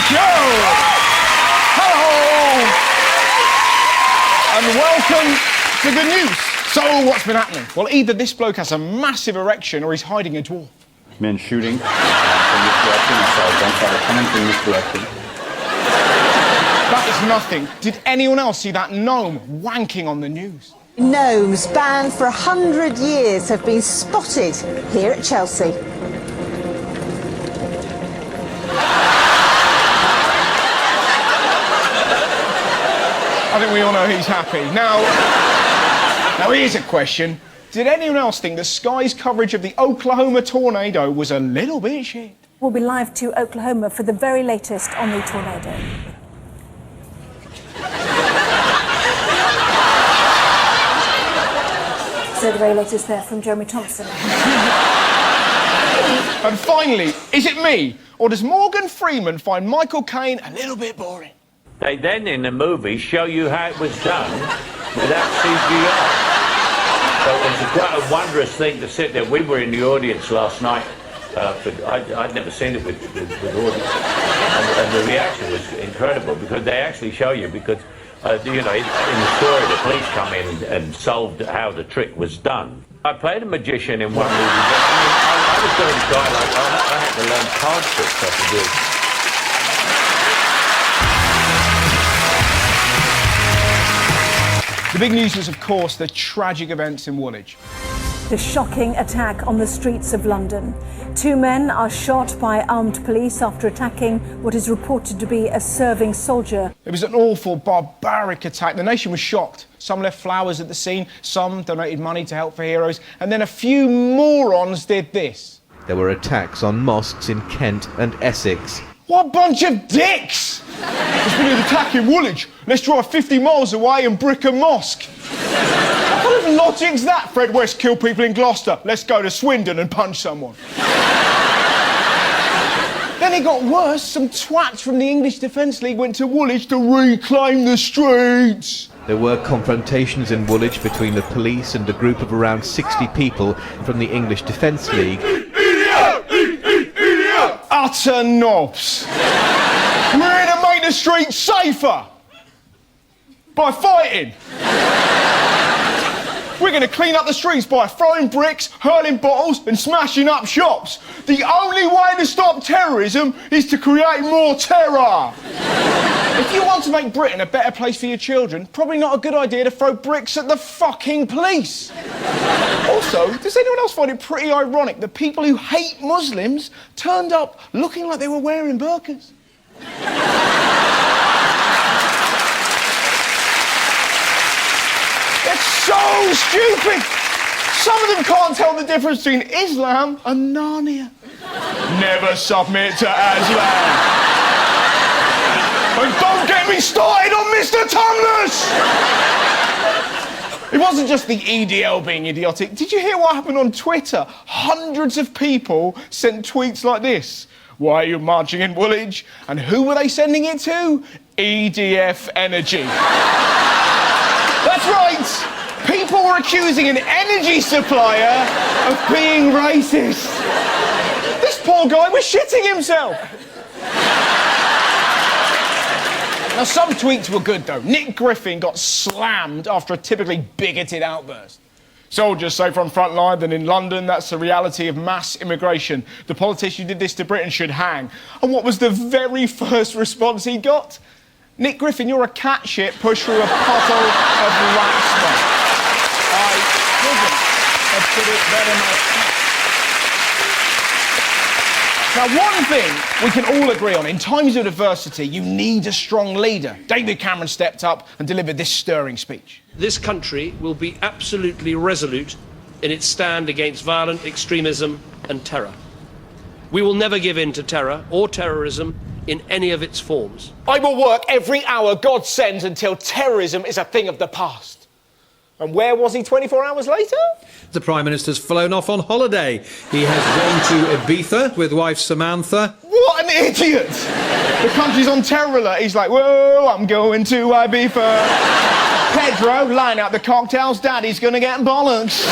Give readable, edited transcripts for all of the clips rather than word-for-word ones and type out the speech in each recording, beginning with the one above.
Joe! Hello! And welcome to Good News. So, what's been happening? Well, either this bloke has a massive erection or he's hiding a dwarf. Men shooting from this direction, I saw a gunfire coming from this direction. That is nothing. Did anyone else see that gnome wanking on the news? Gnomes banned for 100 years have been spotted here at Chelsea. I think we all know he's happy. Now here's a question. Did anyone else think the Sky's coverage of the Oklahoma tornado was a little bit shit? We'll be live to Oklahoma for the very latest on the tornado. So the very latest there from Jeremy Thompson. And finally, is it me, or does Morgan Freeman find Michael Caine a little bit boring? They then, in the movie, show you how it was done without CGI. So it's quite a wondrous thing to sit there. We were in the audience last night. I'd never seen it with audience. And the reaction was incredible because they actually show you because, you know, in the story, the police come in and solved how the trick was done. I played a magician in one movie, but I was doing a guy like, I had to learn card tricks I could do. The big news was, of course, the tragic events in Woolwich. The shocking attack on the streets of London. 2 men are shot by armed police after attacking what is reported to be a serving soldier. It was an awful, barbaric attack. The nation was shocked. Some left flowers at the scene, some donated money to help for heroes, and then a few morons did this. There were attacks on mosques in Kent and Essex. What a bunch of dicks! There's been an attack in Woolwich. Let's drive 50 miles away and brick a mosque. What kind of logic's that? Fred West killed people in Gloucester. Let's go to Swindon and punch someone. Then it got worse. Some twats from the English Defence League went to Woolwich to reclaim the streets. There were confrontations in Woolwich between the police and a group of around 60 people from the English Defence League. Utter knobs. We're here to make the streets safer. By fighting. We're going to clean up the streets by throwing bricks, hurling bottles and smashing up shops. The only way to stop terrorism is to create more terror. If you want to make Britain a better place for your children, probably not a good idea to throw bricks at the fucking police. Also, does anyone else find it pretty ironic that people who hate Muslims turned up looking like they were wearing burqas? It's so stupid! Some of them can't tell the difference between Islam and Narnia. Never submit to Aslan. And don't get me started on Mr. Tumnus! It wasn't just the EDL being idiotic. Did you hear what happened on Twitter? Hundreds of people sent tweets like this. Why are you marching in Woolwich? And who were they sending it to? EDF Energy. That's right! People were accusing an energy supplier of being racist. This poor guy was shitting himself. Now, some tweets were good, though. Nick Griffin got slammed after a typically bigoted outburst. Soldiers safer on front line than in London. That's the reality of mass immigration. The politician who did this to Britain should hang. And what was the very first response he got? Nick Griffin, you're a cat shit pushed through a puddle of rat smoke. I couldn't have put it better myself. Now, one thing we can all agree on, in times of adversity, you need a strong leader. David Cameron stepped up and delivered this stirring speech. This country will be absolutely resolute in its stand against violent extremism and terror. We will never give in to terror or terrorism in any of its forms. I will work every hour God sends until terrorism is a thing of the past. And where was he 24 hours later? The Prime Minister's flown off on holiday. He has gone to Ibiza with wife Samantha. What an idiot! The country's on terror alert. He's like, whoa, I'm going to Ibiza. Pedro, line out the cocktails. Daddy's going to get bollocks.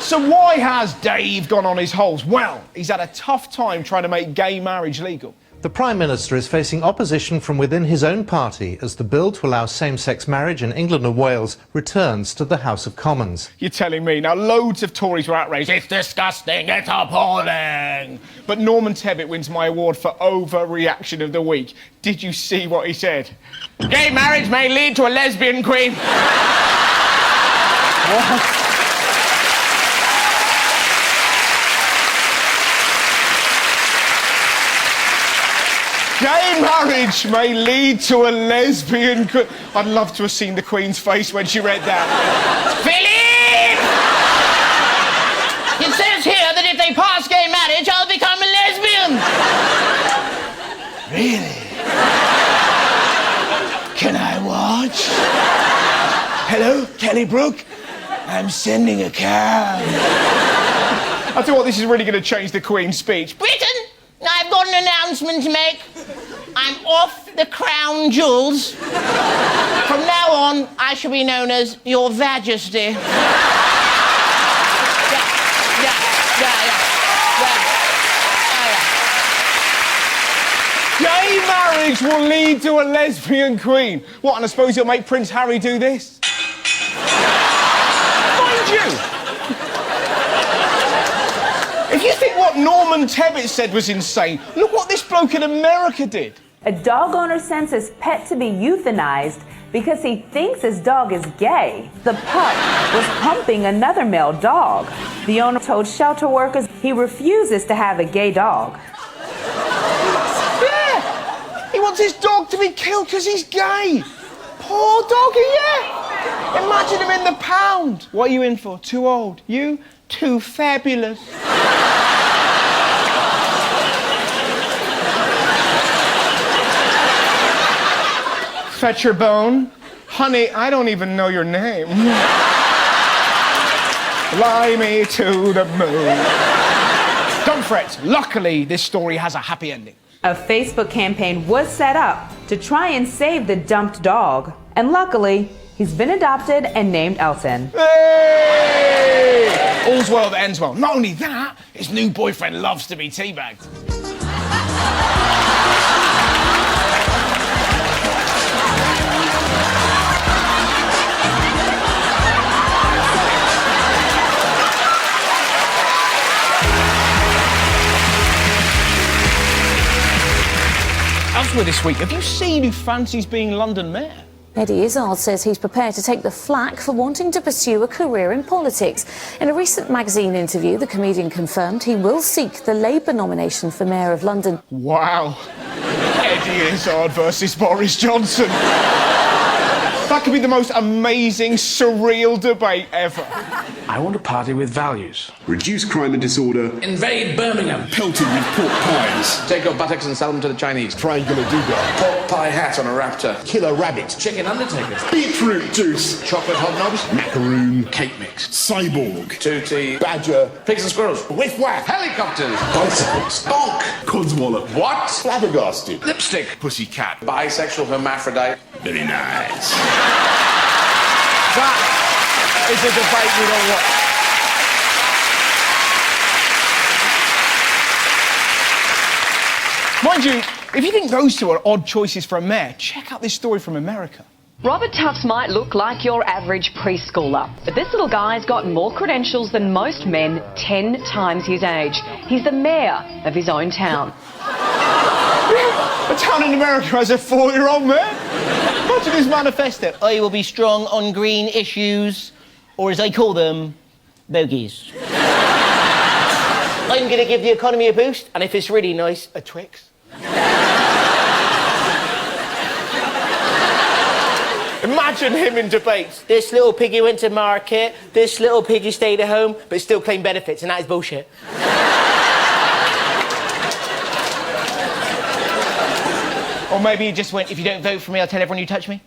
So why has Dave gone on his holes? Well, he's had a tough time trying to make gay marriage legal. The Prime Minister is facing opposition from within his own party as the bill to allow same-sex marriage in England and Wales returns to the House of Commons. You're telling me. Now, loads of Tories were outraged. It's disgusting, it's appalling. But Norman Tebbit wins my award for overreaction of the week. Did you see what he said? Gay marriage may lead to a lesbian queen. What? Gay marriage may lead to a lesbian queen. I'd love to have seen the Queen's face when she read that. Philip! It says here that if they pass gay marriage, I'll become a lesbian. Really? Can I watch? Hello, Kelly Brook? I'm sending a cab. I tell you what, this is really going to change the Queen's speech. Britain, I've got an announcement to make. I'm off the crown jewels. From now on, I shall be known as Your Majesty. Gay marriage will lead to a lesbian queen. What, and I suppose you'll make Prince Harry do this? Mind you, if you think what Norman Tebbit said was insane, look what this bloke in America did. A dog owner sends his pet to be euthanized because he thinks his dog is gay. The pup was pumping another male dog. The owner told shelter workers he refuses to have a gay dog. Yeah, he wants his dog to be killed because he's gay. Poor doggy, yeah. Imagine him in the pound. What are you in for? Too old? You? Too fabulous. Fetch your bone. Honey, I don't even know your name. Fly me to the moon. Don't fret. Luckily, this story has a happy ending. A Facebook campaign was set up to try and save the dumped dog. And luckily, he's been adopted and named Elton. Hey! All's well that ends well. Not only that, his new boyfriend loves to be teabagged. Elsewhere this week, have you seen who fancies being London mayor? Eddie Izzard says he's prepared to take the flak for wanting to pursue a career in politics. In a recent magazine interview, the comedian confirmed he will seek the Labour nomination for Mayor of London. Wow. Eddie Izzard versus Boris Johnson. That could be the most amazing, surreal debate ever. I want a party with values. Reduce crime and disorder. Invade Birmingham. Pelted with pork pies. Take your buttocks and sell them to the Chinese. Triangular Duga. Pork pie hat on a raptor. Killer rabbit. Chicken undertakers. Beetroot juice. Chocolate hobnobs. Macaroon. Cake mix. Cyborg. Tootie. Badger. Pigs and squirrels. Whiff whack. Helicopters. Bicycles. Bonk. Codswallop. What? Flabbergasted. Lipstick. Pussycat. Bisexual hermaphrodite. Very nice. That is a debate we don't want. Mind you, if you think those two are odd choices for a mayor, check out this story from America. Robert Tufts might look like your average preschooler, but this little guy's got more credentials than most men 10 times his age. He's the mayor of his own town. A town in America has a 4-year-old mayor? Imagine his manifesto. I will be strong on green issues, or as I call them, bogies. I'm going to give the economy a boost, and if it's really nice, a Twix. Imagine him in debates. This little piggy went to market, this little piggy stayed at home, but still claimed benefits, and that is bullshit. Or maybe he just went, if you don't vote for me, I'll tell everyone you touch me.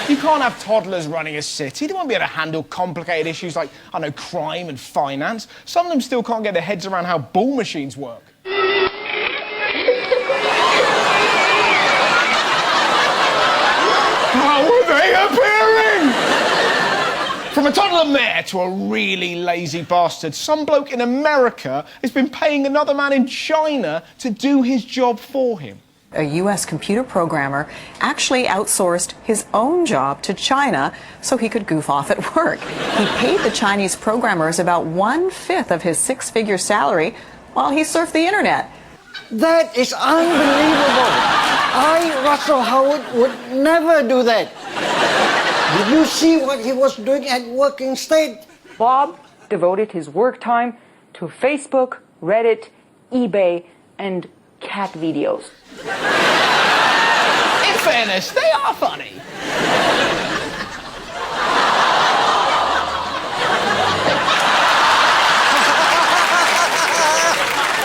You can't have toddlers running a city. They won't be able to handle complicated issues like, I don't know, crime and finance. Some of them still can't get their heads around how ball machines work. How are they appearing? From a toddler mayor to a really lazy bastard, some bloke in America has been paying another man in China to do his job for him. A U.S. computer programmer actually outsourced his own job to China so he could goof off at work. He paid the Chinese programmers about 1/5 of his six-figure salary while he surfed the internet. That is unbelievable. Russell Howard, would never do that. Did you see what he was doing at work instead? Bob devoted his work time to Facebook, Reddit, eBay, and cat videos. In fairness, they are funny.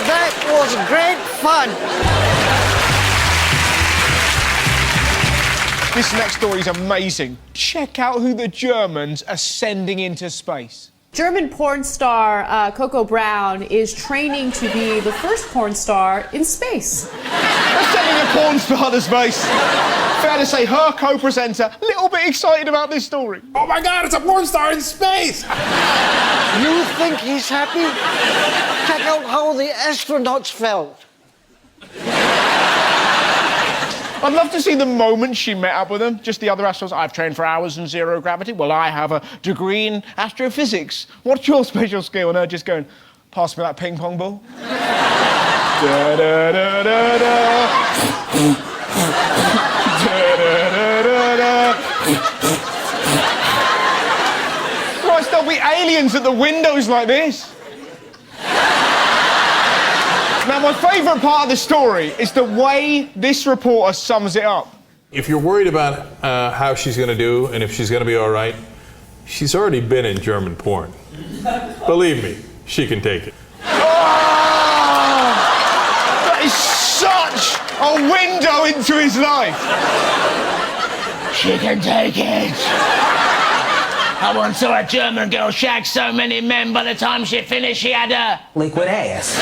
That was great fun. This next story is amazing. Check out who the Germans are sending into space. German porn star Coco Brown is training to be the first porn star in space. They're sending a porn star to space. Fair to say, her co-presenter, a little bit excited about this story. Oh my God, it's a porn star in space! You think he's happy? Check out how the astronauts felt. I'd love to see the moment she met up with them. Just the other astronauts. I've trained for hours in zero gravity. Well, I have a degree in astrophysics. What's your special skill? And her just going, pass me that ping pong ball. Da, da, da, da, da. Da, da, da, da, da. Christ, there'll be aliens at the windows like this. Now, my favourite part of the story is the way this reporter sums it up. If you're worried about how she's going to do and if she's going to be all right, she's already been in German porn. Believe me, she can take it. Oh, that is such a window into his life. She can take it. I once saw a German girl shag so many men by the time she finished she had a liquid ass.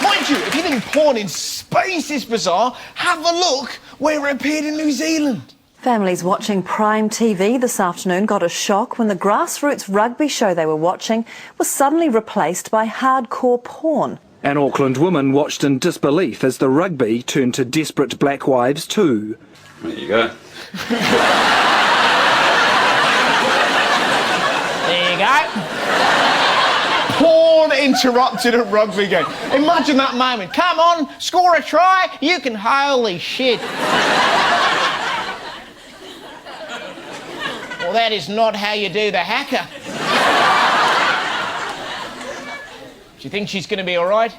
Mind you, if you think porn in space is bizarre, have a look where it appeared in New Zealand. Families watching Prime TV this afternoon got a shock when the grassroots rugby show they were watching was suddenly replaced by hardcore porn. An Auckland woman watched in disbelief as the rugby turned to Desperate Black Wives 2. There you go. There you go. Porn interrupted a rugby game. Imagine that moment. Come on, score a try. You can. Holy shit. Well, that is not how you do the hacker. Do you think she's going to be all right?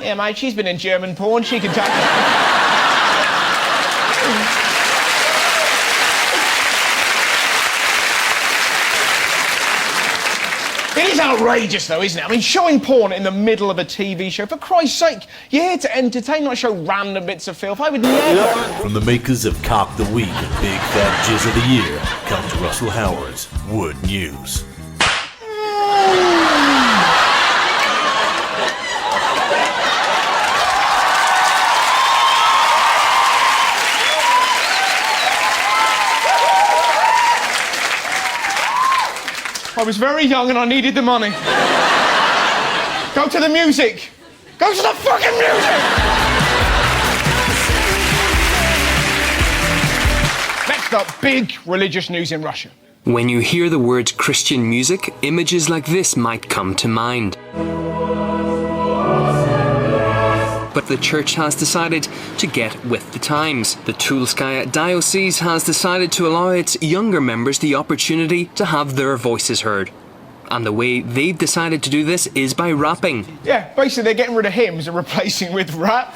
Yeah, mate, she's been in German porn. She can take it. It is outrageous, though, isn't it? I mean, showing porn in the middle of a TV show, for Christ's sake, you're here to entertain, not show random bits of filth. I would never... From the makers of Cock the Week and Big Fat Jizz of the Year, comes Russell Howard's Wood News. I was very young and I needed the money. Go to the music. Go to the fucking music! Next up, big religious news in Russia. When you hear the word Christian music, images like this might come to mind. But the church has decided to get with the times. The Tulskaya Diocese has decided to allow its younger members the opportunity to have their voices heard. And the way they've decided to do this is by rapping. Yeah, basically they're getting rid of hymns and replacing with rap.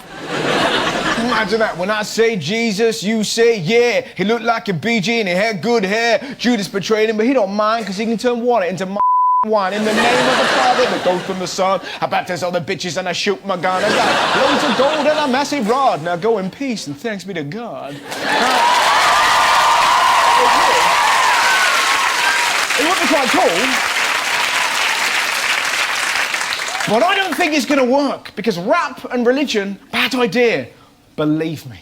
Imagine that. When I say Jesus, you say yeah. He looked like a BG and he had good hair. Judas betrayed him, but he don't mind because he can turn water into wine. In the name of the Father, the Ghost and the Son. I baptize all the bitches and I shoot my gun. I got loads of gold and a massive rod. Now go in peace and thanks be to God. It would be quite cool. But I don't think it's going to work because rap and religion, bad idea. Believe me.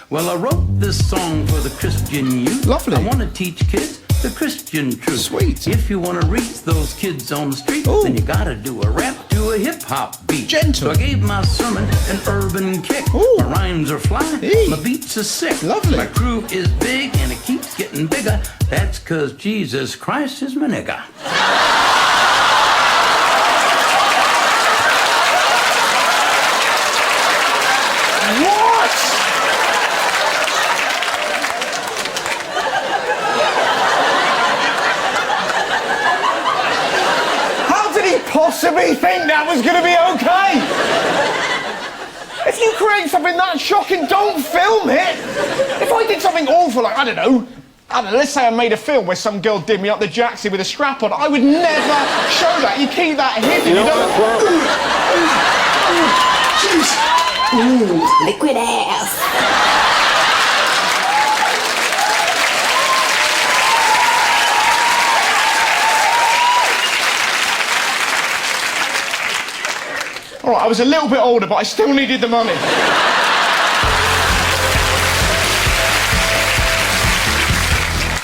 Well, I wrote this song for the Christian youth. Lovely. I want to teach kids the Christian truth. Sweet. If you want to reach those kids on the street, then you gotta do a rap to a hip-hop beat. Gentle. So I gave my sermon an urban kick. My rhymes are fly, my beats are sick. Lovely. My crew is big and it keeps getting bigger. That's 'cause Jesus Christ is my nigga. What? How did he possibly think that was going to be okay? If you create something that shocking, don't film it. If I did something awful, like, I don't know, let's say I made a film where some girl did me up the jacksie with a strap on, I would never show that. You keep that hidden. You don't... Liquid ass. All right, I was a little bit older, but I still needed the money.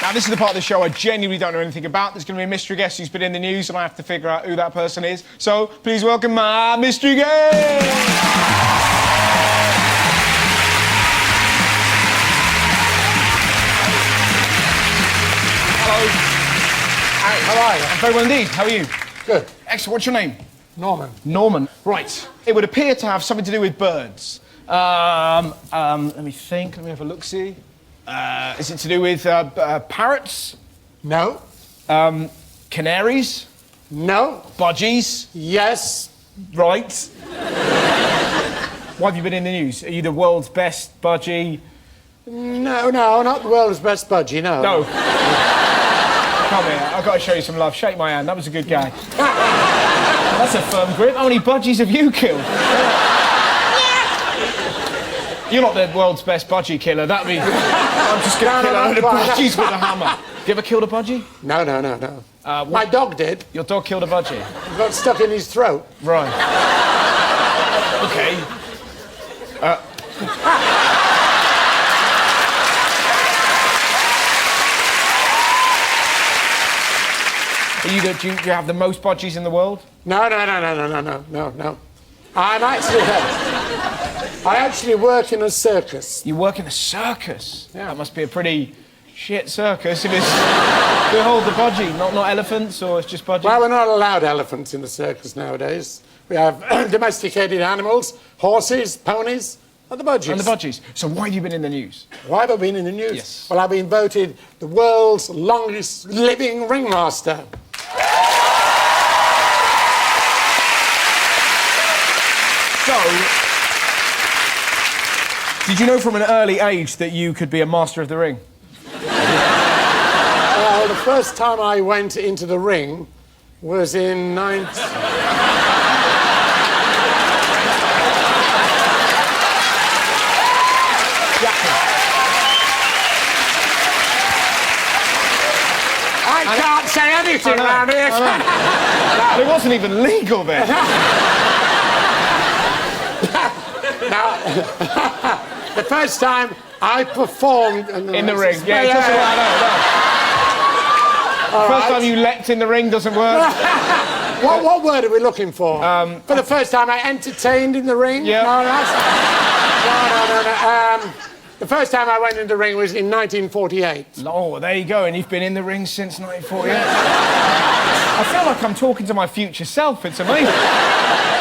Now, this is the part of the show I genuinely don't know anything about. There's going to be a mystery guest who's been in the news, and I have to figure out who that person is. So, please welcome my mystery guest! Hello. How are you? I'm very well indeed. How are you? Good. Excellent. What's your name? Norman. Norman. Right. It would appear to have something to do with birds. Let me think. Let me have a look-see. Is it to do with parrots? No. Canaries? No. Budgies? Yes. Right. Why have you been in the news? Are you the world's best budgie? No, not the world's best budgie, no. No. Come here, I've got to show you some love. Shake my hand, that was a good guy. That's a firm grip. How many budgies have you killed? You're not the world's best budgie killer, that'd be... I'm just going to kill a load of budgies with a hammer. Have you ever killed a budgie? No. My dog did. Your dog killed a budgie? He got stuck in his throat. Right. OK. Do you have the most budgies in the world? No. I actually work in a circus. You work in a circus? Yeah. That must be a pretty shit circus if it's to hold the budgie, not elephants, or it's just budgies? Well, we're not allowed elephants in the circus nowadays. We have domesticated animals, horses, ponies, and the budgies. And the budgies. So why have you been in the news? Why have I been in the news? Yes. Well, I've been voted the world's longest living ringmaster. So, did you know from an early age that you could be a master of the ring? Well, the first time I went into the ring was in I can't say anything around here. It wasn't even legal then. Now, the first time I performed in the ring, yeah, it doesn't work. First time you leapt in the ring doesn't work. What word are we looking for? For the first time I entertained in the ring? Yeah. No. The first time I went in the ring was in 1948. Oh, there you go, and you've been in the ring since 1948. I feel like I'm talking to my future self, it's amazing.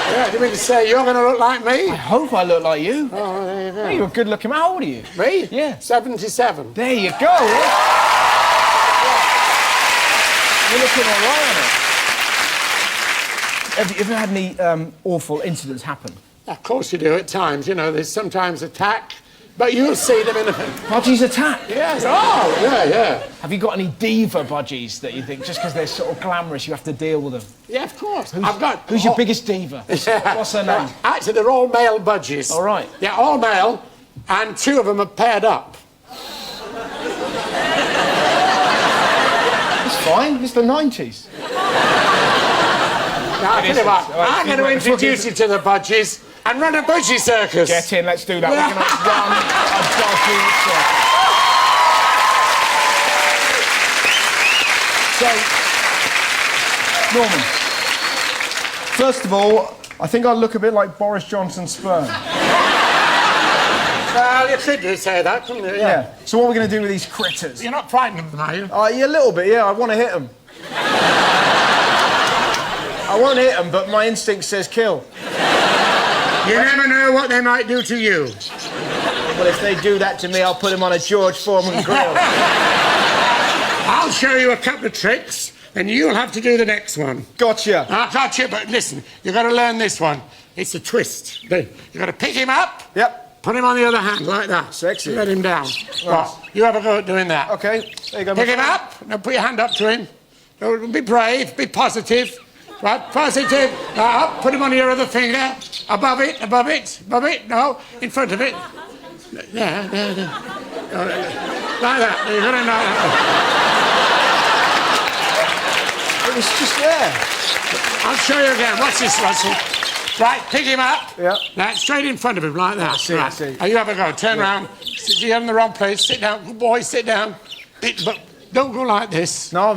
Yeah, do you mean to say you're going to look like me? I hope I look like you. Oh, there you go. You're a good-looking man. How old are you? Me? Yeah. 77. There you go. You're looking all right on it. Have you ever had any awful incidents happen? Of course you do at times. You know, there's sometimes attack, but you'll see them in a... Budgies attack? Yes. Oh, yeah. Have you got any diva budgies that you think, just because they're sort of glamorous, you have to deal with them? Yeah, of course. Who's your biggest diva? What's her name? Actually, they're all male budgies. All right. Yeah, all male, and two of them are paired up. It's fine. It's the 90s. Now, I'll tell you what, I'm going to introduce you to the budgies and run a budgie circus. Get in, let's do that. We're going to run a budgie circus. So, Norman, first of all, I think I look a bit like Boris Johnson's sperm. Well, you could say that, couldn't you? Yeah. So what are we going to do with these critters? You're not frightened of them, are you? Yeah, a little bit, yeah. I want to hit them. I won't hit them, but my instinct says kill. You never know what they might do to you. Well, if they do that to me, I'll put them on a George Foreman grill. I'll show you a couple of tricks, and you'll have to do the next one. Gotcha. Gotcha, but listen, you've got to learn this one. It's a twist. You've got to pick him up. Yep. Put him on the other hand, like that. Sexy. Let him down. Nice. Right, you have a go at doing that. Okay, there you go. Pick him up. Now put your hand up to him. Be brave, be positive. Right, positive. Up, put him on your other finger. Above it, above it, above it. No, in front of it. There. Like that. You've got to know that. It was just there. I'll show you again. Watch this, Russell. Right, pick him up. Yeah. Now, straight in front of him, like that. I see, right. I see. Now, you have a go. Turn round. You're in the wrong place. Sit down. Good boy, sit down. But don't go like this. No.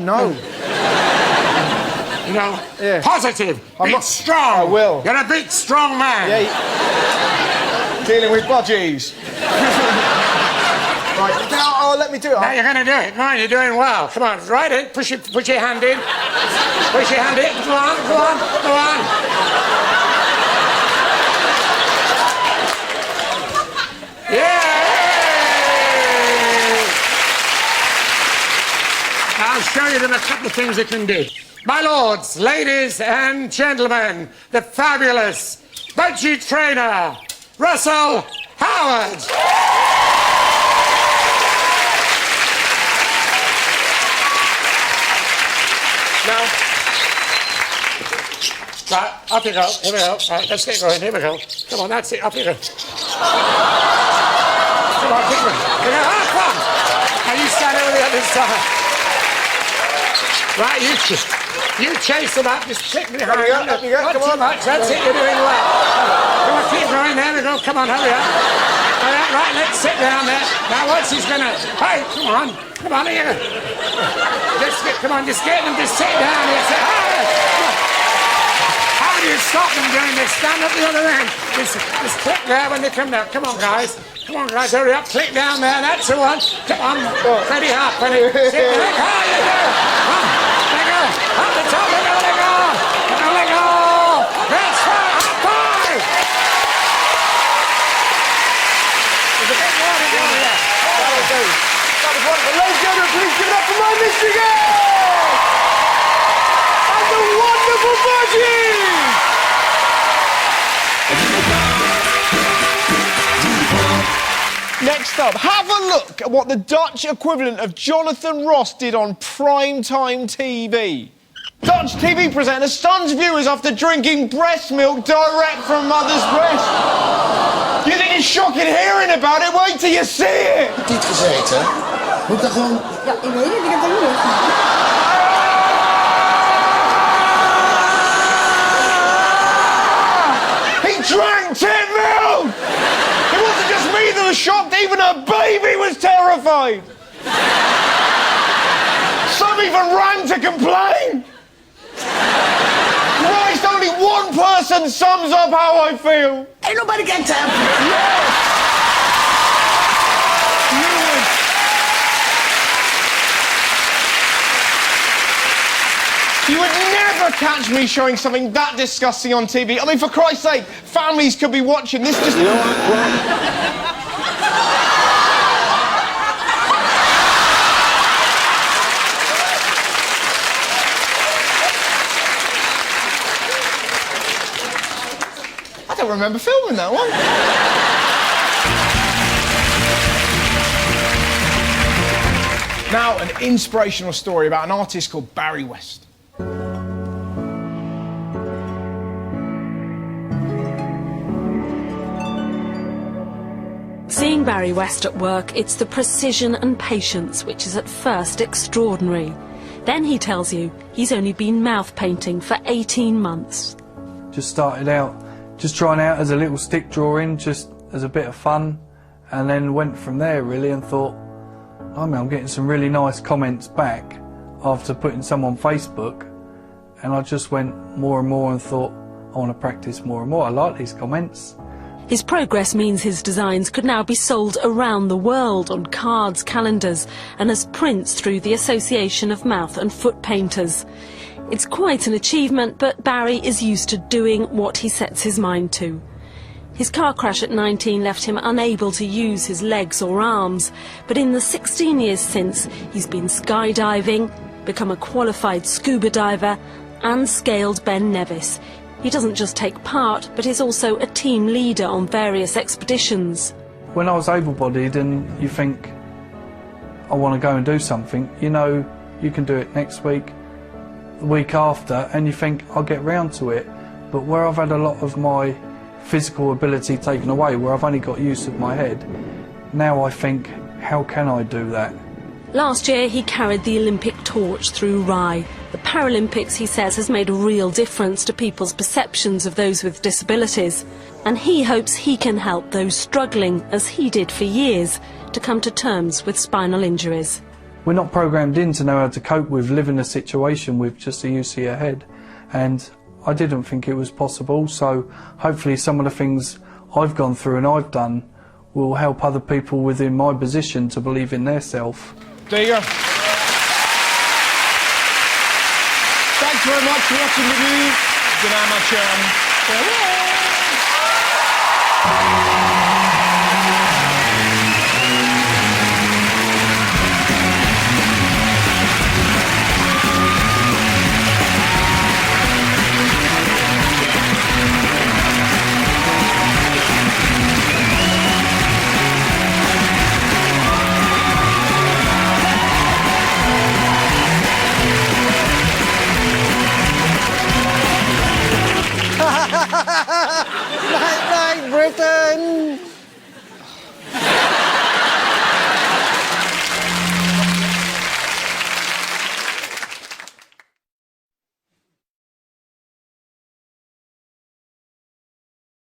You know, positive. Be strong. I will. You're a big, strong man. Yeah. Dealing with budgies. Right, now, let me do it. Now you're going to do it. Come on, you're doing well. Come on, right in. Put your hand in. Push your hand in. Go on. I'll show you then a couple of things you can do. My lords, ladies and gentlemen, the fabulous budgie trainer, Russel Howard. Now, right, up you go. Here we go. Right, let's get going. Here we go. Come on, that's it. Up you go. Come on, keep going. Here we go. Ah, come on. Now you stand over the other side. Right, you chase them up. Just click behind. Up you go. Not Come too on. much. That's it. You're doing well. Come on, keep going. There we go. Come on, hurry up. Right, let's sit down there. Now, what's he's gonna? Hey, come on. Come on, here. Come on, just get them to sit down here. Say, hey. How do you stop them doing this? Stand up the other end. Just click there when they come down. Come on, guys. Hurry up. Click down there. That's the one. Come on. Ready up. Ready. Sit there. How you do? Come on. Let go. Up the top. Let go. Let go. That's right. Up high. There's a bit more to go here. That was wonderful. Ladies and gentlemen, please give it up for my Michigan! And the wonderful budgie! Next up, have a look at what the Dutch equivalent of Jonathan Ross did on primetime TV. Dutch TV presenter stuns viewers after drinking breast milk direct from mother's breast. You think it's shocking hearing about it? Wait till you see it! Niet gezeten. Moet dat gewoon... Ja, ik weet het. Ik heb dat niet gedaan. He drank tit milk! It wasn't just me that was shocked, even her baby was terrified! Some even ran to complain! Christ, only one person sums up how I feel! Ain't nobody got time for it. Yes! You would never catch me showing something that disgusting on TV. I mean, for Christ's sake, families could be watching this just... I don't remember filming that one. Now, an inspirational story about an artist called Barry West. Seeing Barry West at work, it's the precision and patience which is at first extraordinary. Then he tells you he's only been mouth painting for 18 months. Just started out, just trying out as a little stick drawing, just as a bit of fun, and then went from there really and thought, I mean, I'm getting some really nice comments back after putting some on Facebook, and I just went more and more and thought, I want to practice more and more. I like these comments. His progress means his designs could now be sold around the world on cards, calendars, and as prints through the Association of Mouth and Foot Painters. It's quite an achievement, but Barry is used to doing what he sets his mind to. His car crash at 19 left him unable to use his legs or arms, but in the 16 years since, he's been skydiving, become a qualified scuba diver, and scaled Ben Nevis. He doesn't just take part, but is also a team leader on various expeditions. When I was able-bodied and you think, I want to go and do something, you know, you can do it next week, the week after, and you think, I'll get round to it. But where I've had a lot of my physical ability taken away, where I've only got use of my head, now I think, how can I do that? Last year, he carried the Olympic torch through Rye. The Paralympics, he says, has made a real difference to people's perceptions of those with disabilities. And he hopes he can help those struggling, as he did for years, to come to terms with spinal injuries. We're not programmed in to know how to cope with living a situation with just the use of your head. And I didn't think it was possible, so hopefully some of the things I've gone through and I've done will help other people within my position to believe in their self. There you go. Thanks very much for watching the news. Good night, my chum.